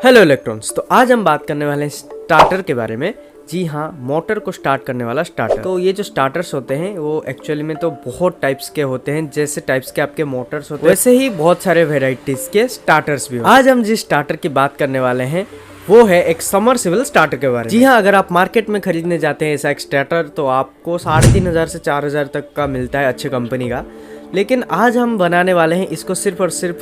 Hello electrons. तो आज हम बात करने वाले हैं स्टार्टर के बारे में। जी हाँ, मोटर को स्टार्ट करने वाला स्टार्टर। तो ये जो स्टार्टर्स होते हैं वो एक्चुअली में तो बहुत टाइप्स के होते हैं। जैसे टाइप्स के आपके मोटर्स होते हैं वैसे ही बहुत सारे वेराइटीज के स्टार्टर्स भी होते हैं। आज हम जिस स्टार्टर की बात करने वाले हैं वो है एक समरसिबल स्टार्टर के बारे में। जी हाँ, अगर आप मार्केट में खरीदने जाते हैं ऐसा एक स्टार्टर तो आपको 3,500 से 4,000 तक का मिलता है अच्छे कंपनी का। लेकिन आज हम बनाने वाले हैं इसको सिर्फ और सिर्फ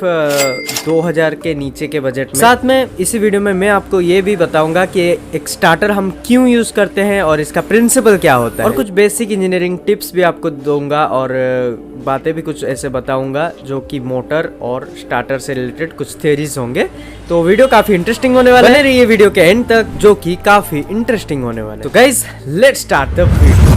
2,000 के नीचे के बजट में। साथ में इसी वीडियो में मैं आपको ये भी बताऊंगा कि एक स्टार्टर हम क्यों यूज करते हैं और इसका प्रिंसिपल क्या होता है, और कुछ बेसिक इंजीनियरिंग टिप्स भी आपको दूंगा और बातें भी कुछ ऐसे बताऊंगा जो कि मोटर और स्टार्टर से रिलेटेड कुछ थ्योरीज होंगे। तो वीडियो काफी इंटरेस्टिंग होने वाला है, ये वीडियो के एंड तक जो कि काफी इंटरेस्टिंग होने वाला है। तो guys let's start the video.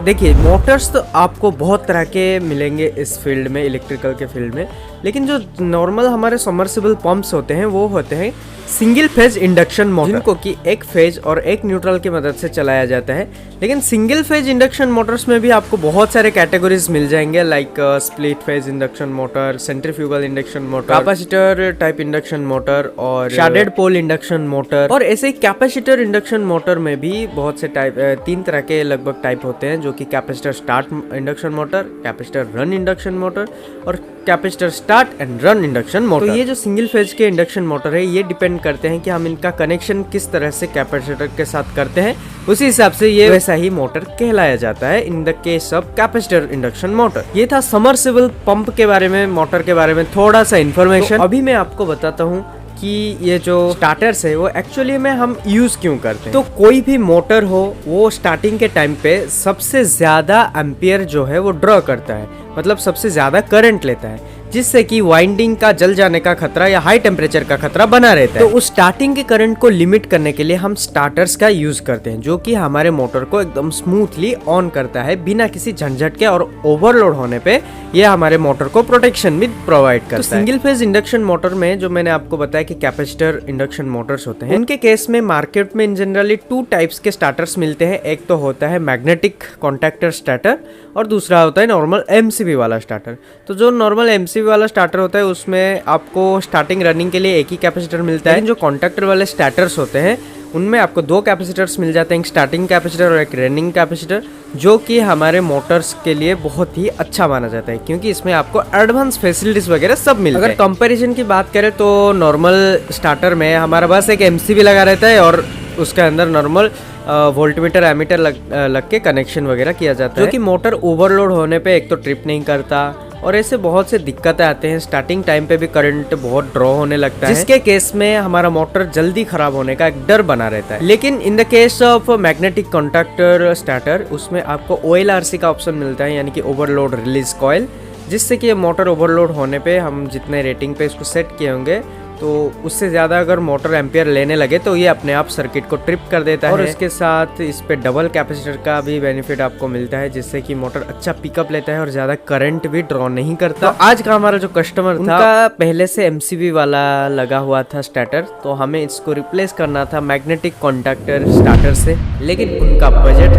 देखिए, मोटर्स तो आपको बहुत तरह के मिलेंगे इस फील्ड में, इलेक्ट्रिकल के फील्ड में। लेकिन जो नॉर्मल हमारे सबमर्सिबल पंप्स होते हैं वो होते हैं सिंगल फेज इंडक्शन मोटर, जिनको कि एक फेज और एक न्यूट्रल की मदद से चलाया जाता है। लेकिन सिंगल फेज इंडक्शन मोटर्स में भी आपको बहुत सारे कैटेगरीज मिल जाएंगे, like split phase induction motor, centrifugal induction motor, capacitor type induction motor और शार्टेड पोल इंडक्शन मोटर। और ऐसे ही कैपेसिटर इंडक्शन मोटर में भी बहुत से टाइप, 3 तरह के लगभग टाइप होते हैं, जो कि capacitor start induction motor, capacitor run induction motor और capacitor start and run induction motor. तो ये जो सिंगल फेज के इंडक्शन मोटर है ये डिपेंड करते हैं कि हम इनका कनेक्शन किस तरह से कैपेसिटर के साथ करते हैं, उसी हिसाब से ये वैसा ही मोटर कहलाया जाता है in the case of capacitor induction motor. ये था समरसिबल पंप के बारे में, मोटर के बारे में थोड़ा सा इन्फॉर्मेशन। तो अभी मैं आपको बताता हूँ कि ये जो स्टार्टर्स है वो एक्चुअली में हम यूज क्यों करते हैं। तो कोई भी मोटर हो वो स्टार्टिंग के टाइम पे सबसे ज्यादा एम्पियर जो है वो ड्रॉ करता है, मतलब सबसे ज्यादा करंट लेता है, जिससे कि वाइंडिंग का जल जाने का खतरा या हाई टेम्परेचर का खतरा बना रहता है। तो उस स्टार्टिंग के करंट को लिमिट करने के लिए हम स्टार्टर्स का यूज करते हैं, जो कि हमारे मोटर को एकदम स्मूथली ऑन करता है बिना किसी झंझट के, और ओवरलोड होने पे ये हमारे मोटर को प्रोटेक्शन भी प्रोवाइड करता है। सिंगल फेज इंडक्शन मोटर में जो मैंने आपको बताया कि कैपेसिटर इंडक्शन मोटर्स होते हैं, उनके केस में मार्केट में इन जनरली 2 टाइप्स के स्टार्टर्स मिलते हैं। एक तो होता है मैग्नेटिक कॉन्टैक्टर स्टार्टर और दूसरा होता है नॉर्मल एमसीबी वाला स्टार्टर। तो जो नॉर्मल एमसीबी वाला स्टार्टर होता है उसमें आपको स्टार्टिंग रनिंग के लिए एक ही कैपेसिटर मिलता है। जो कॉन्टैक्टर वाले स्टार्टर्स होते हैं उनमें आपको 2 कैपेसिटर्स मिल जाते हैं, एक स्टार्टिंग कैपेसिटर और एक रनिंग कैपेसिटर, जो कि हमारे मोटर्स के लिए बहुत ही अच्छा माना जाता है क्योंकि इसमें आपको एडवांस फैसिलिटीज वगैरह सब मिलते हैं। अगर कंपैरिजन की बात करें तो नॉर्मल स्टार्टर में हमारा बस एक एमसीबी लगा रहता है और उसके अंदर नॉर्मल वोल्टमीटर एमीटर लग के कनेक्शन वगैरह किया जाता है, जो कि मोटर ओवरलोड होने पे एक तो ट्रिप नहीं करता और ऐसे बहुत से दिक्कतें आते हैं। स्टार्टिंग टाइम पे भी करंट बहुत ड्रॉ होने लगता है, जिसके केस में हमारा मोटर जल्दी खराब होने का एक डर बना रहता है। लेकिन in the case of magnetic contactor starter उसमें आपको OLRC का ऑप्शन मिलता है, यानी कि ओवरलोड रिलीज कॉइल, जिससे कि मोटर ओवरलोड होने पे हम जितने रेटिंग पे इसको सेट किए होंगे तो उससे ज़्यादा अगर मोटर एम्पियर लेने लगे तो ये अपने आप सर्किट को ट्रिप कर देता है। और इसके साथ इस पे डबल कैपेसिटर का भी बेनिफिट आपको मिलता है, जिससे कि मोटर अच्छा पिकअप लेता है और ज़्यादा करंट भी ड्रॉ नहीं करता। तो आज का हमारा जो कस्टमर था उनका पहले से एमसीबी वाला लगा हुआ था स्टार्टर, तो हमें इसको रिप्लेस करना था मैग्नेटिक कॉन्टैक्टर स्टार्टर से, लेकिन उनका बजट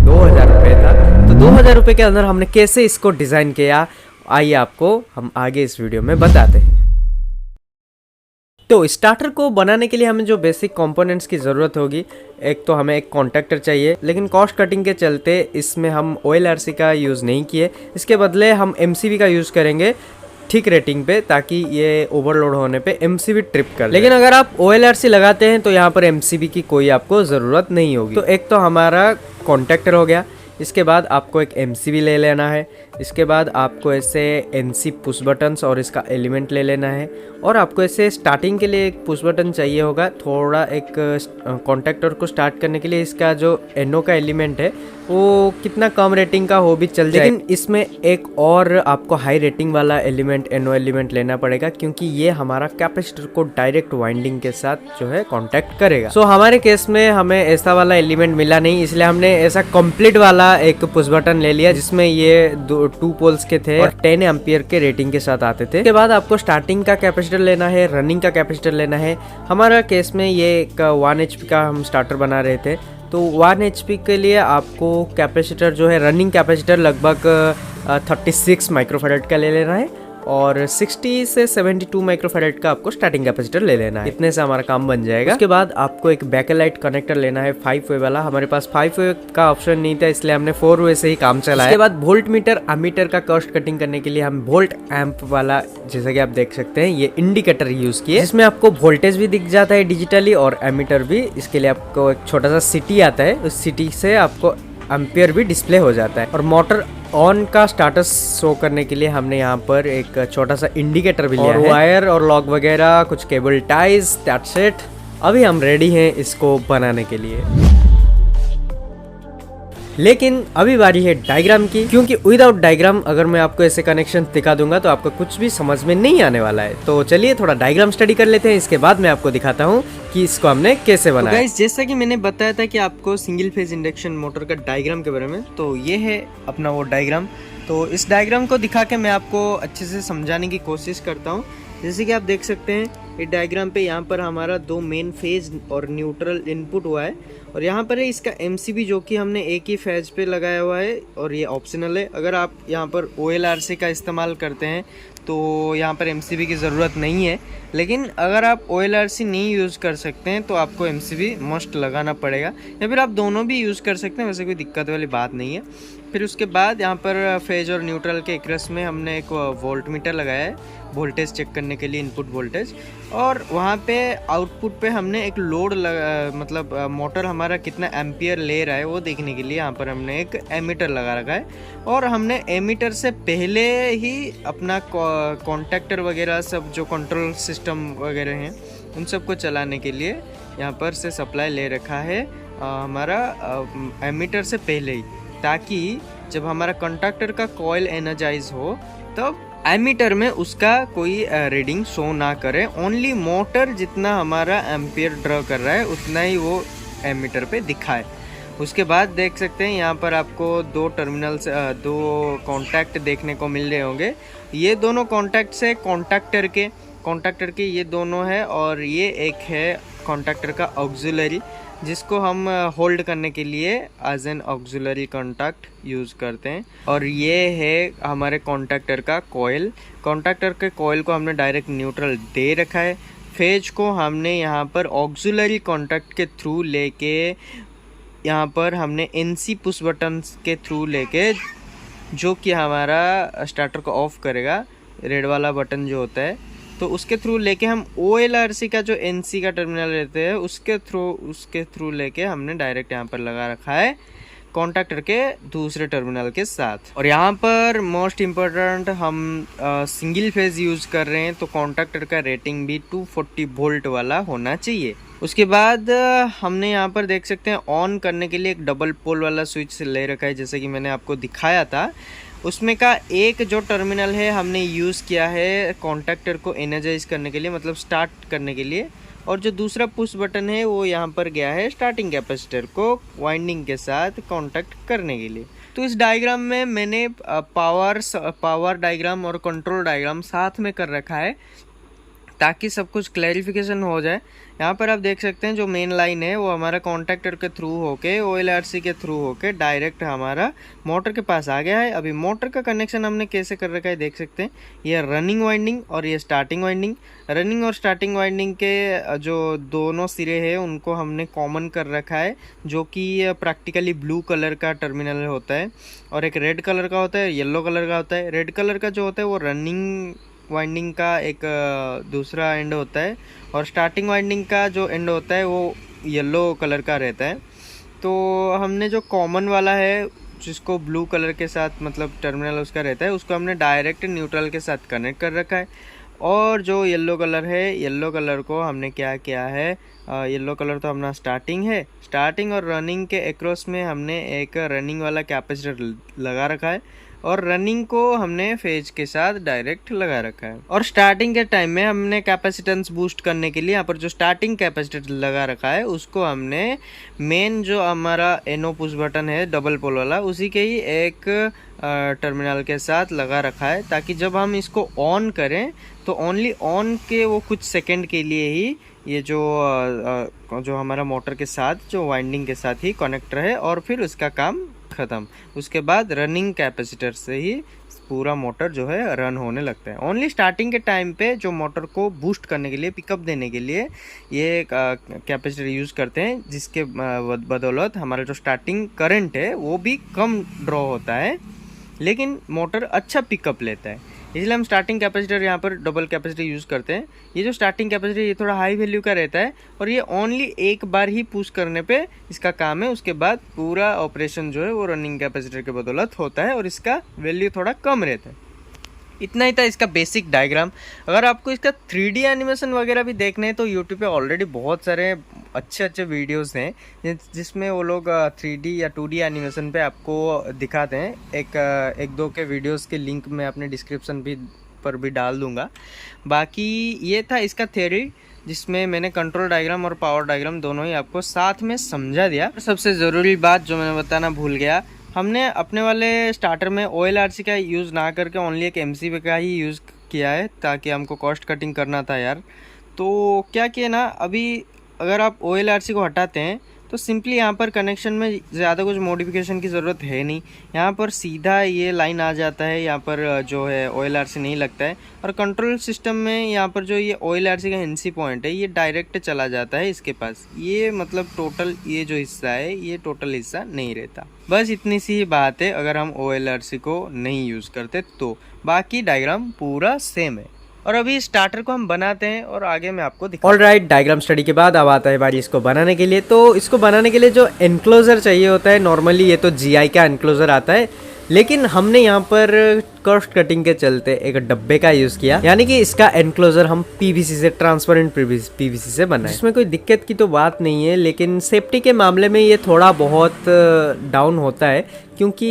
2,000 रुपये था। तो 2,000 रुपये के अंदर हमने कैसे इसको डिज़ाइन किया आइए आपको हम आगे इस वीडियो में बताते हैं। तो स्टार्टर को बनाने के लिए हमें जो बेसिक कंपोनेंट्स की ज़रूरत होगी, एक तो हमें एक कॉन्टैक्टर चाहिए, लेकिन कॉस्ट कटिंग के चलते इसमें हम OLRC का यूज़ नहीं किए, इसके बदले हम MCB का यूज़ करेंगे ठीक रेटिंग पे, ताकि ये ओवरलोड होने पे MCB ट्रिप कर। लेकिन अगर आप OLRC लगाते हैं तो यहाँ पर MCB की कोई आपको ज़रूरत नहीं होगी। तो एक तो हमारा कॉन्टैक्टर हो गया, इसके बाद आपको एक MCB ले लेना है, इसके बाद आपको ऐसे NC पुश बटन्स और इसका एलिमेंट ले लेना है, और आपको ऐसे स्टार्टिंग के लिए एक पुश बटन चाहिए होगा थोड़ा, एक कॉन्टैक्टर को स्टार्ट करने के लिए। इसका जो NO का एलिमेंट है वो कितना कम रेटिंग का हो भी चल जाए, लेकिन इसमें एक और आपको हाई रेटिंग वाला एलिमेंट NO एलिमेंट लेना पड़ेगा, क्योंकि ये हमारा कैपेसिटर को डायरेक्ट वाइंडिंग के साथ जो है कॉन्टैक्ट करेगा। सो हमारे केस में हमें ऐसा वाला एलिमेंट मिला नहीं, इसलिए हमने ऐसा कंप्लीट वाला एक पुश बटन ले लिया जिसमें ये 2 पोल्स के थे और 10 एम्पियर के रेटिंग के साथ आते थे। इसके बाद आपको स्टार्टिंग का कैपेसिटर लेना है, रनिंग का कैपेसिटर लेना है। हमारा केस में ये एक 1 HP का हम स्टार्टर बना रहे थे, तो 1 HP के लिए आपको कैपेसिटर जो है रनिंग कैपेसिटर लगभग 36 माइक्रोफैराड का ले लेना है, और 60 से 72 माइक्रोफैराड का आपको स्टार्टिंग कैपेसिटर ले लेना है। इतने से हमारा काम बन जाएगा। उसके बाद आपको एक बैकलाइट कनेक्टर लेना है 5 वे वाला। हमारे पास 5 वे का ऑप्शन नहीं था, इसलिए हमने 4 वे से ही काम चलाया। उसके बाद वोल्ट मीटर एमीटर का कॉस्ट कटिंग करने के लिए हम वोल्ट एम्प वाला, जैसा कि आप देख सकते हैं, ये इंडिकेटर यूज किए, जिसमें आपको वोल्टेज भी दिख जाता है डिजिटली और एमीटर भी। इसके लिए आपको एक छोटा सा सिटी आता है, उस सिटी से आपको एम्पियर भी डिस्प्ले हो जाता है। और मोटर ऑन का स्टाटस शो करने के लिए हमने यहाँ पर एक छोटा सा इंडिकेटर भी लिया है। वायर और लॉक वगैरह, कुछ केबल टाइज, दैट्स इट। अभी हम रेडी हैं इसको बनाने के लिए। लेकिन अभी बारी है डायग्राम की, क्योंकि विदाउट डायग्राम अगर मैं आपको ऐसे कनेक्शन दिखा दूंगा तो आपको कुछ भी समझ में नहीं आने वाला है। तो चलिए थोड़ा डायग्राम स्टडी कर लेते हैं, इसके बाद मैं आपको दिखाता हूँ कि इसको हमने कैसे बनाया। तो गाइस, जैसा कि मैंने बताया था कि आपको सिंगल फेज इंडक्शन मोटर का डायग्राम के बारे में, तो ये है अपना वो डायग्राम। तो इस डायग्राम को दिखा के मैं आपको अच्छे से समझाने की कोशिश करता हूँ। जैसे कि आप देख सकते हैं इस डायग्राम पे यहाँ पर हमारा 2 मेन फेज और न्यूट्रल इनपुट हुआ है, और यहाँ पर है इसका एमसीबी जो कि हमने एक ही फेज पे लगाया हुआ है, और ये ऑप्शनल है। अगर आप यहाँ पर OLRC का इस्तेमाल करते हैं तो यहाँ पर एमसीबी की ज़रूरत नहीं है, लेकिन अगर आप OLRC नहीं यूज़ कर सकते हैं तो आपको एमसीबी मस्ट लगाना पड़ेगा, या फिर आप दोनों भी यूज़ कर सकते हैं, वैसे कोई दिक्कत वाली बात नहीं है। फिर उसके बाद यहाँ पर फेज और न्यूट्रल के एकरस में हमने एक वोल्ट मीटर लगाया है, वोल्टेज चेक करने के लिए, इनपुट वोल्टेज। और वहाँ पे आउटपुट पे हमने एक लोड मतलब मोटर हमारा कितना एम्पियर ले रहा है वो देखने के लिए यहाँ पर हमने एक एमीटर लगा रखा है। और हमने एमीटर से पहले ही अपना कॉन्टैक्टर वगैरह सब जो कंट्रोल सिस्टम वगैरह हैं उन सबको चलाने के लिए यहाँ पर से सप्लाई ले रखा है हमारा एमीटर से पहले ही, ताकि जब हमारा कंडक्टर का कॉइल एनर्जाइज हो तब एमीटर में उसका कोई रीडिंग शो ना करे। ओनली मोटर जितना हमारा एम्पियर ड्रॉ कर रहा है उतना ही वो एमीटर पे दिखाए। उसके बाद देख सकते हैं यहाँ पर आपको 2 टर्मिनल्स, 2 कॉन्टैक्ट देखने को मिल रहे होंगे। ये दोनों कॉन्टैक्ट से कॉन्टैक्टर के ये दोनों है, और ये एक है कॉन्टैक्टर का ऑक्सिलरी, जिसको हम होल्ड करने के लिए as an auxiliary contact use करते हैं। और ये है हमारे कॉन्टैक्टर का कॉइल। कॉन्टैक्टर के कॉइल को हमने डायरेक्ट न्यूट्रल दे रखा है। फेज को हमने यहाँ पर ऑक्सिलरी कॉन्टैक्ट के थ्रू लेके, यहाँ पर हमने NC पुश बटन के थ्रू लेके, जो कि हमारा स्टार्टर को ऑफ करेगा, रेड वाला बटन जो होता है, तो उसके थ्रू लेके हम OLRC का जो NC का टर्मिनल रहते हैं उसके थ्रू लेके हमने डायरेक्ट यहाँ पर लगा रखा है कॉन्टैक्टर के दूसरे टर्मिनल के साथ। और यहाँ पर मोस्ट इम्पोर्टेंट, हम सिंगल फेज यूज़ कर रहे हैं तो कॉन्टैक्टर का रेटिंग भी 240 वोल्ट वाला होना चाहिए। उसके बाद हमने यहाँ पर देख सकते हैं ऑन करने के लिए एक डबल पोल वाला स्विच ले रखा है, जैसे कि मैंने आपको दिखाया था। उसमें का एक जो टर्मिनल है हमने यूज़ किया है कॉन्टैक्टर को एनर्जाइज करने के लिए, मतलब स्टार्ट करने के लिए, और जो दूसरा पुश बटन है वो यहाँ पर गया है स्टार्टिंग कैपेसिटर को वाइंडिंग के साथ कांटेक्ट करने के लिए। तो इस डायग्राम में मैंने पावर डायग्राम और कंट्रोल डायग्राम साथ में कर रखा है ताकि सब कुछ क्लैरिफिकेशन हो जाए। यहाँ पर आप देख सकते हैं जो मेन लाइन है वो हमारा कॉन्टैक्टर के थ्रू होके OLRC के थ्रू होके डायरेक्ट हमारा मोटर के पास आ गया है। अभी मोटर का कनेक्शन हमने कैसे कर रखा है देख सकते हैं, ये रनिंग वाइंडिंग और ये स्टार्टिंग वाइंडिंग। रनिंग और स्टार्टिंग वाइंडिंग के जो दोनों सिरे हैं उनको हमने कॉमन कर रखा है, जो कि प्रैक्टिकली ब्लू कलर का टर्मिनल होता है, और एक रेड कलर का होता है, येलो कलर का होता है। रेड कलर का जो होता है वो रनिंग वाइंडिंग का एक दूसरा एंड होता है, और स्टार्टिंग वाइंडिंग का जो एंड होता है वो येलो कलर का रहता है। तो हमने जो कॉमन वाला है जिसको ब्लू कलर के साथ मतलब टर्मिनल उसका रहता है, उसको हमने डायरेक्ट न्यूट्रल के साथ कनेक्ट कर रखा है। और जो येलो कलर है, येलो कलर को हमने क्या किया है, येलो कलर तो अपना स्टार्टिंग है, स्टार्टिंग और रनिंग के एक्रॉस में हमने एक रनिंग वाला कैपेसिटर लगा रखा है, और रनिंग को हमने फेज के साथ डायरेक्ट लगा रखा है। और स्टार्टिंग के टाइम में हमने कैपेसिटेंस बूस्ट करने के लिए यहाँ पर जो स्टार्टिंग कैपेसिटर लगा रखा है उसको हमने मेन जो हमारा NO पुश बटन है डबल पोल वाला, उसी के ही एक टर्मिनल के साथ लगा रखा है, ताकि जब हम इसको ऑन करें तो ओनली ऑन के वो कुछ सेकंड के लिए ही ये जो हमारा मोटर के साथ जो वाइंडिंग के साथ ही कनेक्टर है, और फिर उसका काम ख़त्म। उसके बाद रनिंग कैपेसिटर से ही पूरा मोटर जो है रन होने लगता है। ओनली स्टार्टिंग के टाइम पे जो मोटर को बूस्ट करने के लिए, पिकअप देने के लिए ये कैपेसिटर यूज़ करते हैं, जिसके बदौलत हमारा जो स्टार्टिंग करंट है वो भी कम ड्रॉ होता है, लेकिन मोटर अच्छा पिकअप लेता है। इसलिए हम स्टार्टिंग कैपेसिटर यहाँ पर डबल कैपेसिटर यूज़ करते हैं। ये जो स्टार्टिंग कैपेसिटर ये थोड़ा हाई वैल्यू का रहता है और ये ओनली एक बार ही पुश करने पे इसका काम है। उसके बाद पूरा ऑपरेशन जो है वो रनिंग कैपेसिटर के बदौलत होता है और इसका वैल्यू थोड़ा कम रहता है। इतना ही था इसका बेसिक डायग्राम। अगर आपको इसका 3D एनिमेशन वगैरह भी देखने हैं तो यूट्यूब पे ऑलरेडी बहुत सारे अच्छे वीडियोस हैं जिसमें वो लोग 3D या 2D एनिमेशन पे आपको दिखाते हैं। एक दो के वीडियोस के लिंक मैं अपने डिस्क्रिप्शन पर भी डाल दूंगा। बाकी ये था इसका थ्योरी, जिसमें मैंने कंट्रोल डायग्राम और पावर डायग्राम दोनों ही आपको साथ में समझा दिया। सबसे ज़रूरी बात जो मैंने बताना भूल गया, हमने अपने वाले स्टार्टर में OLRC का यूज़ ना करके ओनली एक MCB का ही यूज़ किया है, ताकि हमको कॉस्ट कटिंग करना था यार। तो क्या किया ना, अभी अगर आप OLRC को हटाते हैं तो सिंपली यहाँ पर कनेक्शन में ज़्यादा कुछ मॉडिफिकेशन की ज़रूरत है नहीं। यहाँ पर सीधा ये लाइन आ जाता है, यहाँ पर जो है OLRC नहीं लगता है। और कंट्रोल सिस्टम में यहाँ पर जो ये OLRC का NC पॉइंट है ये डायरेक्ट चला जाता है इसके पास। ये मतलब टोटल ये जो हिस्सा है ये टोटल हिस्सा नहीं रहता। बस इतनी सी ही बात है अगर हम OLRC को नहीं यूज़ करते तो। बाकी डायग्राम पूरा सेम है। और अभी स्टार्टर को हम बनाते हैं और आगे मैं आपको दिखाऊंगा। ऑलराइट, डायग्राम स्टडी के बाद अब आता है बारी इसको बनाने के लिए। तो इसको बनाने के लिए जो एनक्लोजर चाहिए होता है, नॉर्मली ये तो GI का एनक्लोजर आता है, लेकिन हमने यहाँ पर कॉस्ट कटिंग के चलते एक डब्बे का यूज़ किया, यानी कि इसका एनक्लोजर हम PVC से, ट्रांसपेरेंट PVC से बनाए। इसमें कोई दिक्कत की तो बात नहीं है, लेकिन सेफ्टी के मामले में ये थोड़ा बहुत डाउन होता है, क्योंकि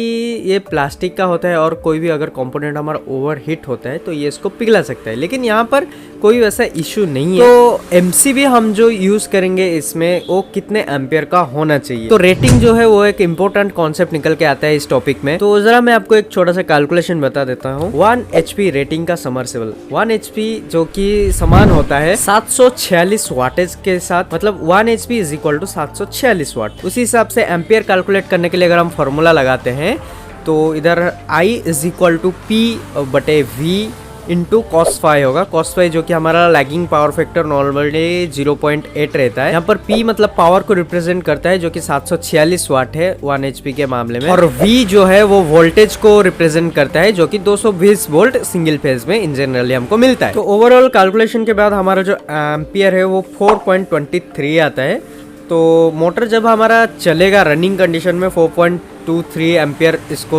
ये प्लास्टिक का होता है और कोई भी अगर कंपोनेंट हमारा ओवर हीट होता है तो ये इसको पिघला सकता है। लेकिन यहाँ पर कोई वैसा इशू नहीं है। तो MCB हम जो यूज़ करेंगे इसमें वो कितने एम्पियर का होना चाहिए, तो रेटिंग जो है वो एक इम्पोर्टेंट कॉन्सेप्ट निकल के आता है इस टॉपिक में। तो जरा मैं आपको एक छोटा सा कैलकुलेशन बता देता हूँ। 1 HP रेटिंग का समरसेबल, 1 HP जो कि समान होता है 746 वाटेज के साथ, मतलब 1 HP इज इक्वल टू 746 वाट। उसी हिसाब से एम्पियर कैलकुलेट करने के लिए अगर हम फॉर्मूला लगाते हैं तो इधर I is equal to P/V into cos phi होगा। cos फाई जो कि हमारा लैगिंग पावर फैक्टर नॉर्मली 0.8 रहता है। यहाँ पर P मतलब पावर को रिप्रेजेंट करता है, जो कि 746 वाट है 1 HP के मामले में। और V जो है वो वोल्टेज को रिप्रेजेंट करता है, जो कि 220 वोल्ट सिंगल फेज में इन जनरली हमको मिलता है। तो ओवरऑल कैलकुलेशन के बाद हमारा जो एम्पियर है वो 4.23 आता है। तो मोटर जब हमारा चलेगा रनिंग कंडीशन में 4.23 एम्पियर इसको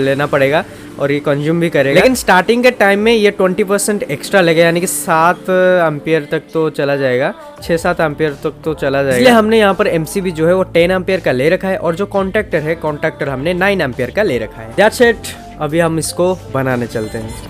लेना पड़ेगा और ये कंज्यूम भी करेगा। लेकिन स्टार्टिंग के टाइम में ये 20% एक्स्ट्रा लगेगा, यानी कि 7 एम्पियर तक तो चला जाएगा, 6-7 एम्पियर तक तो चला जाएगा। इसलिए हमने यहाँ पर MCB जो है वो 10 एम्पियर का ले रखा है और जो कॉन्टैक्टर है, कॉन्टैक्टर हमने 9 एम्पियर का ले रखा है। That's it. अभी हम इसको बनाने चलते हैं।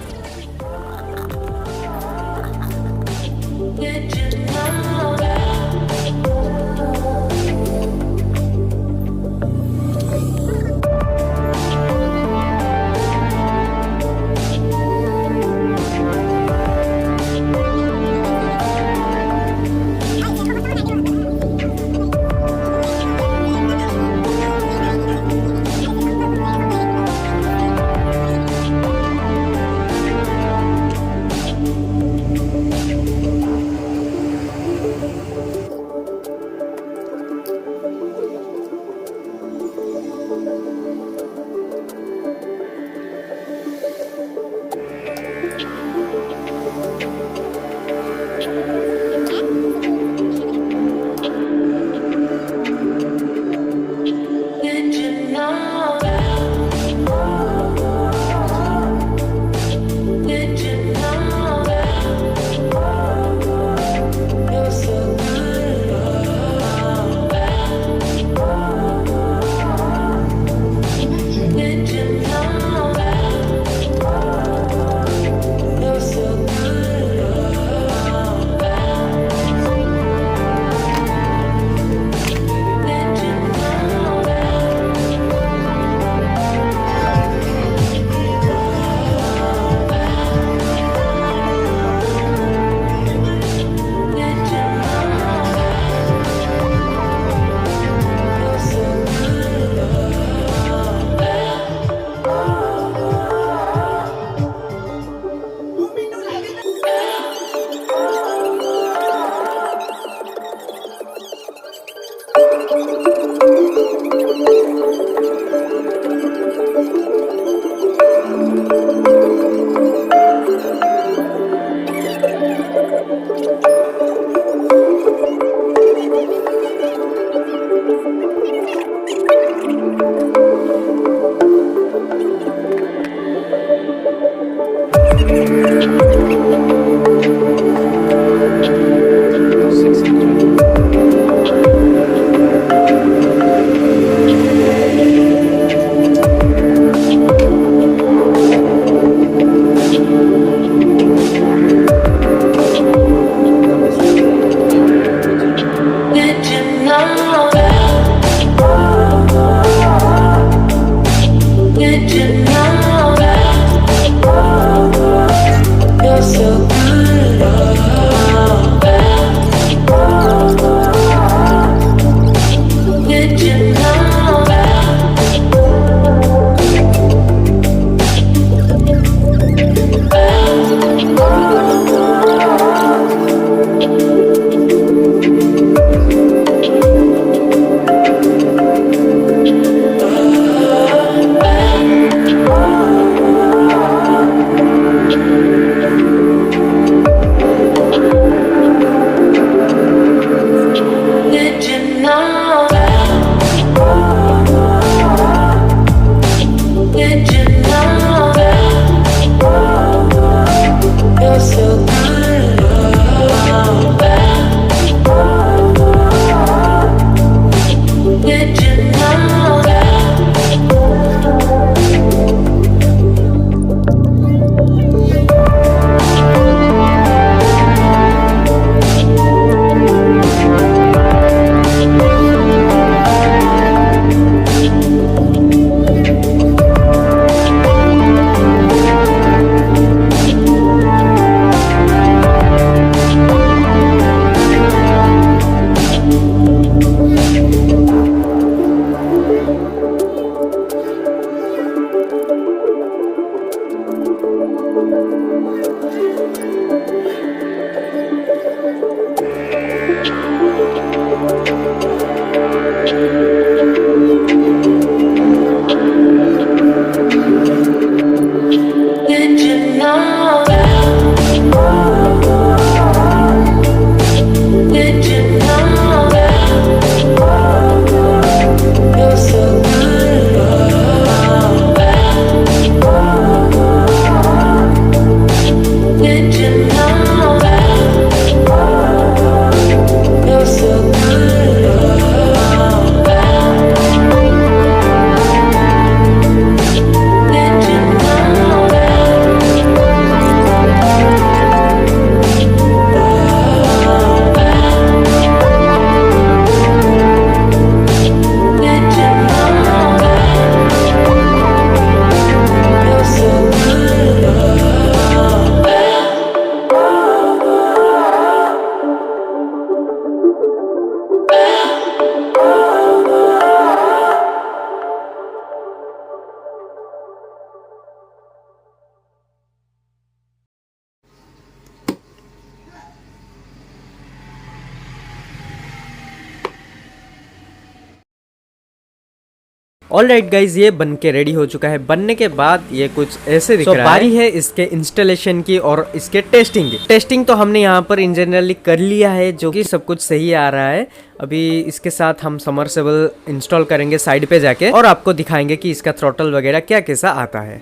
ऑलराइट गाइज, ये बन के रेडी हो चुका है। बनने के बाद ये कुछ ऐसे दिख रहा है। बारी है इसके इंस्टॉलेशन की और इसके टेस्टिंग की। टेस्टिंग तो हमने यहाँ पर इन जनरली कर लिया है, जो कि सब कुछ सही आ रहा है। अभी इसके साथ हम समरसेबल इंस्टॉल करेंगे साइड पे जाके और आपको दिखाएंगे कि इसका थ्रॉटल वगैरह क्या कैसा आता है।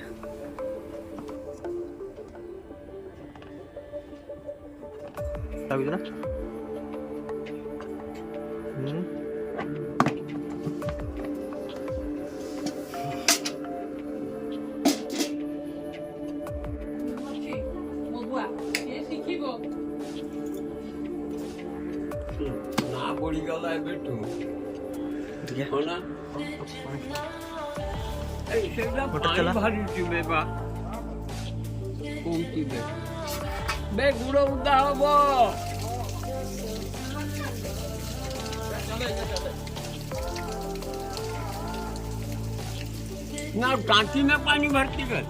ना टांकी में पानी भरती कर।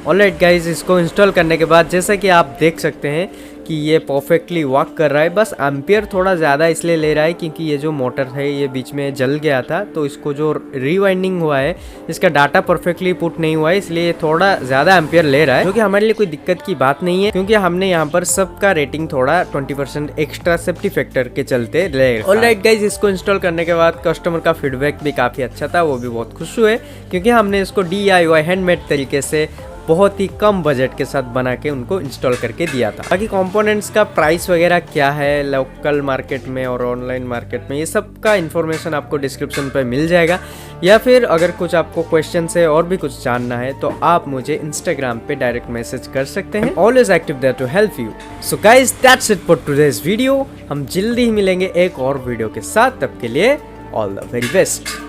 ऑलराइट गाइज, इसको इंस्टॉल करने के बाद जैसा कि आप देख सकते हैं कि ये परफेक्टली वर्क कर रहा है। बस एम्पियर थोड़ा ज़्यादा इसलिए ले रहा है क्योंकि ये जो मोटर है ये बीच में जल गया था, तो इसको जो रीवाइंडिंग हुआ है इसका डाटा परफेक्टली पुट नहीं हुआ है, इसलिए थोड़ा ज़्यादा एम्पियर ले रहा है, जो कि हमारे लिए कोई दिक्कत की बात नहीं है क्योंकि हमने यहाँ पर सबका रेटिंग थोड़ा 20% एक्स्ट्रा सेफ्टी फैक्टर के चलते ले। ऑलराइट गाइज, इसको इंस्टॉल करने के बाद कस्टमर का फीडबैक भी काफ़ी अच्छा था, वो भी बहुत खुश हुए क्योंकि हमने इसको DIY हैंडमेड तरीके से बहुत ही कम बजट के साथ बना के उनको इंस्टॉल करके दिया था। बाकी कंपोनेंट्स का प्राइस वगैरह क्या है लोकल मार्केट में और ऑनलाइन मार्केट में, ये सब का इन्फॉर्मेशन आपको डिस्क्रिप्शन पे मिल जाएगा, या फिर अगर कुछ आपको क्वेश्चन है और भी कुछ जानना है तो आप मुझे इंस्टाग्राम पे डायरेक्ट मैसेज कर सकते हैं। Always active there to help you. So guys, that's it for today's video. हम जल्दी ही मिलेंगे एक और वीडियो के साथ, तब के लिए ऑल द वेरी बेस्ट।